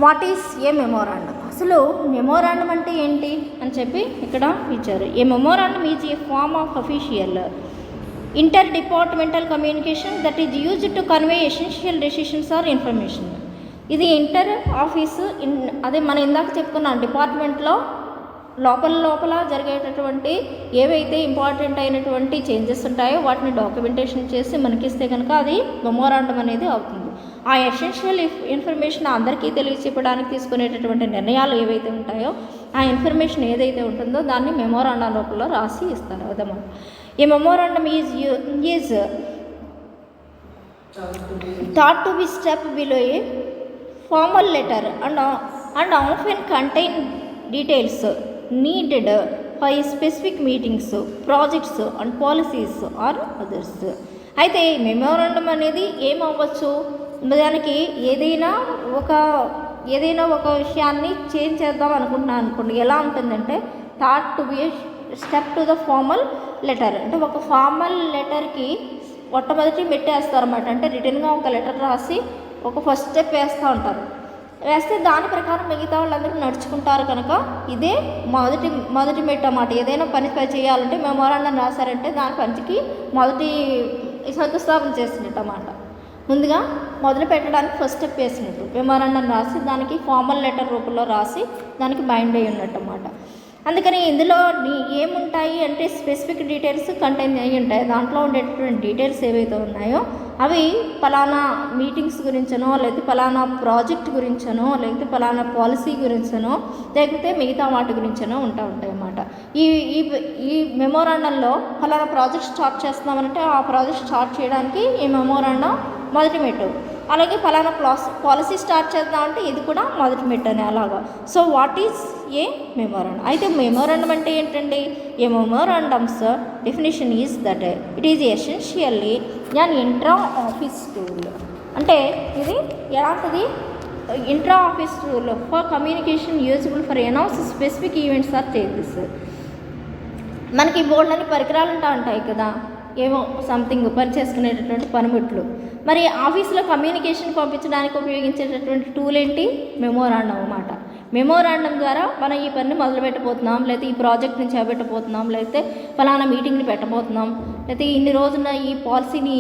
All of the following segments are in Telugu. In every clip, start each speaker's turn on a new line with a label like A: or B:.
A: What is a memorandum? అసలు మెమోరాండం అంటే ఏంటి అని చెప్పి ఇక్కడ ఇచ్చారు. A memorandum is a form of official inter departmental communication that is used to convey essential decisions or information. ఇది ఇంటర్ ఆఫీసు అదే మనం ఇందాక చెప్పుకున్నాం డిపార్ట్మెంట్లో లోపల జరిగేటటువంటి ఏవైతే ఇంపార్టెంట్ అయినటువంటి చేంజెస్ ఉంటాయో వాటిని డాక్యుమెంటేషన్ చేసి మనకిస్తే కనుక అది మెమోరాండం అనేది అవుతుంది. ఆ ఎసెన్షియల్ ఇన్ఫర్మేషన్ అందరికీ తెలియచెప్పడానికి తీసుకునేటటువంటి నిర్ణయాలు ఏవైతే ఉంటాయో ఆ ఇన్ఫర్మేషన్ ఏదైతే ఉంటుందో దాన్ని మెమోరాండం లోపల రాసి ఇస్తారు అదన్నమాట. ఈ memorandum is thought to be step below a formal letter and often contain details needed for specific meetings, projects and policies or others. అయితే మెమోరాండం అనేది ఏమవ్వచ్చు, దానికి ఏదైనా ఒక విషయాన్ని చేంజ్ చేద్దాం అనుకుంటున్నాను అనుకోండి, ఎలా ఉంటుందంటే thought to be step to the formal letter, అంటే ఒక ఫార్మల్ లెటర్కి మొట్టమొదటి పెట్టేస్తారన్నమాట. అంటే రిటర్న్గా ఒక లెటర్ రాసి ఒక ఫస్ట్ స్టెప్ వేస్తూ ఉంటారు. వేస్తే దాని ప్రకారం మిగతా వాళ్ళందరూ నడుచుకుంటారు కనుక ఇదే మొదటి మెట్టు అన్నమాట. ఏదైనా పని చేయాలంటే మెమోరాండం రాశారంటే దాని పనికి మొదటి శంకుస్థాపన చేసినట్టు అన్నమాట. ముందుగా మొదలు పెట్టడానికి ఫస్ట్ స్టెప్ వేసినట్టు మెమోరాండం రాసి దానికి ఫార్మల్ లెటర్ రూపంలో రాసి దానికి బైండ్ అయ్యి ఉన్నట్టు అన్నమాట. అందుకని ఇందులో ఏముంటాయి అంటే స్పెసిఫిక్ డీటెయిల్స్ కంటైన్ అయ్యి ఉంటాయి. దాంట్లో ఉండేటటువంటి డీటెయిల్స్ ఏవైతే ఉన్నాయో అవి పలానా మీటింగ్స్ గురించనో లేకపోతే పలానా ప్రాజెక్ట్ గురించనో లేకపోతే పలానా పాలసీ గురించనో లేకపోతే మిగతా వాటి గురించనో ఉంటాయి అన్నమాట. ఈ మెమోరాండంలో పలానా ప్రాజెక్ట్ స్టార్ట్ చేస్తున్నామంటే ఆ ప్రాజెక్ట్ స్టార్ట్ చేయడానికి ఈ మెమోరాండం మొదటి మెట్టు. అలాగే పలానా పాలసీ స్టార్ట్ చేద్దామంటే ఇది కూడా మొదటి మెట్టు అని అలాగా. So what is a memorandum? అయితే మెమోరాండం అంటే ఏంటండి? A memorandum's definition is that it is essentially an intra office tool. అంటే ఇది ఎలాంటిది? Intra office tool for communication usable for announce specific events or changes. మనకి బోర్డు అని పరికరాలు ఉంటాయి కదా, ఏమో సంథింగ్ పని చేసుకునేటటువంటి పనిముట్లు. మరి ఆఫీస్లో కమ్యూనికేషన్ పంపించడానికి ఉపయోగించేటటువంటి టూల్ ఏంటి? మెమోరాండం అన్నమాట. మెమోరాండం ద్వారా మనం ఈ పనిని మొదలు పెట్టబోతున్నాం, లేకపోతే ఈ ప్రాజెక్ట్ని చేపట్టబోతున్నాం, లేకపోతే ఫలానా మీటింగ్ని పెట్టబోతున్నాం, లేకపోతే ఇన్ని రోజున ఈ పాలసీని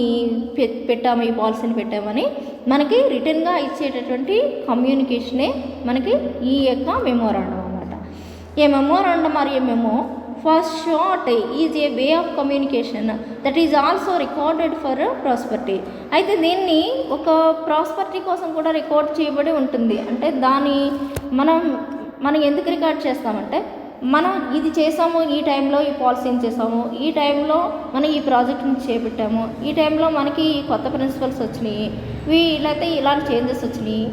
A: పెట్టామని మనకి రిటర్న్గా ఇచ్చేటటువంటి కమ్యూనికేషనే మనకి ఈ యొక్క మెమోరాండం అన్నమాట. ఏ మెమోరాండం మరి a memo first short is a way of communication that is also recorded for prosperity. అయితే దీన్ని ఒక ప్రాస్పరిటీ కోసం కూడా రికార్డ్ చేయబడి ఉంటుంది. అంటే దాన్ని మనం ఎందుకు రికార్డ్ చేస్తామంటే మనం ఇది చేసాము, ఈ టైంలో ఈ పాలసీని చేసాము, ఈ టైంలో మనం ఈ ప్రాజెక్ట్ని చేపట్టాము, ఈ టైంలో మనకి కొత్త ప్రిన్సిపల్స్ వచ్చినాయి, లేకపోతే ఇలాంటి చేంజెస్ వచ్చినాయి,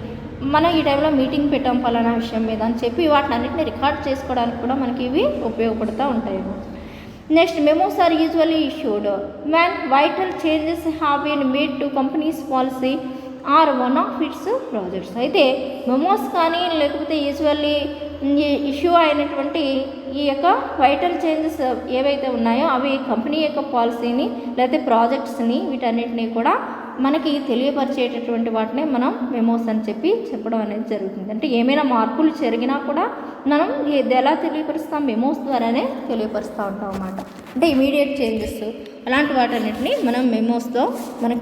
A: మనం ఈ టైంలో మీటింగ్ పెట్టాం పలానా విషయం మీద అని చెప్పి వాటిని అన్నింటినీ రికార్డ్ చేసుకోవడానికి కూడా మనకి ఇవి ఉపయోగపడుతూ ఉంటాయి. Next, memos are usually issued when vital changes have been made to company's policy or one of its projects. అయితే మెమోస్ కానీ లేకపోతే యూజువల్లీ ఇష్యూ అయినటువంటి ఈ యొక్క వైటల్ చేంజెస్ ఏవైతే ఉన్నాయో అవి కంపెనీ యొక్క పాలసీని లేకపోతే ప్రాజెక్ట్స్ని వీటన్నిటినీ కూడా మనకి తెలియపరిచేటటువంటి వాటినే మనం మెమోస్ అని చెప్పడం అనేది జరుగుతుంది. అంటే ఏమైనా మార్పులు జరిగినా కూడా మనం ఎలా తెలియపరుస్తాం? మెమోస్ ద్వారానే తెలియపరుస్తూ ఉంటాం అన్నమాట. అంటే ఇమీడియట్ చేంజెస్ అలాంటి వాటన్నిటిని మనం మెమోస్తో మనకు